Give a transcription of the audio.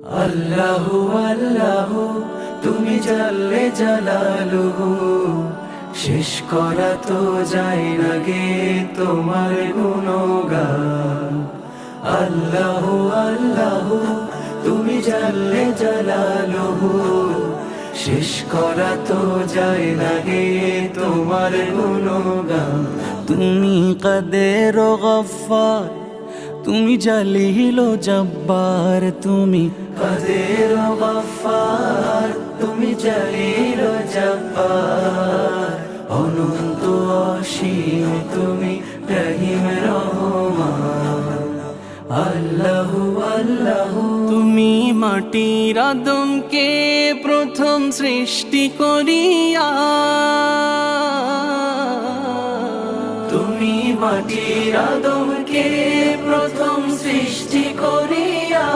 আল্লাহু আল্লাহু তুমি জাল্লে জালালুহু, শেষ করা তো যায় না গে তোমার গুণগান। আল্লাহু আল্লাহু তুমি জাল্লে জালালুহু, শেষ করা তো যায় না গে তোমার গুণগান। তুমি কাদের ও গফফার, তুমি জালিল ও জব্বার, তুমি কাদের ও গফফার, তুমি জালিল ও জব্বার, অনন্ত অসীম তুমি রহিম রহমান। আল্লাহু আল্লাহু তুমি মাটির আদমকে প্রথম সৃষ্টি করিয়া, তুমি মাটির আদমকে প্রথম সৃষ্টি করিয়া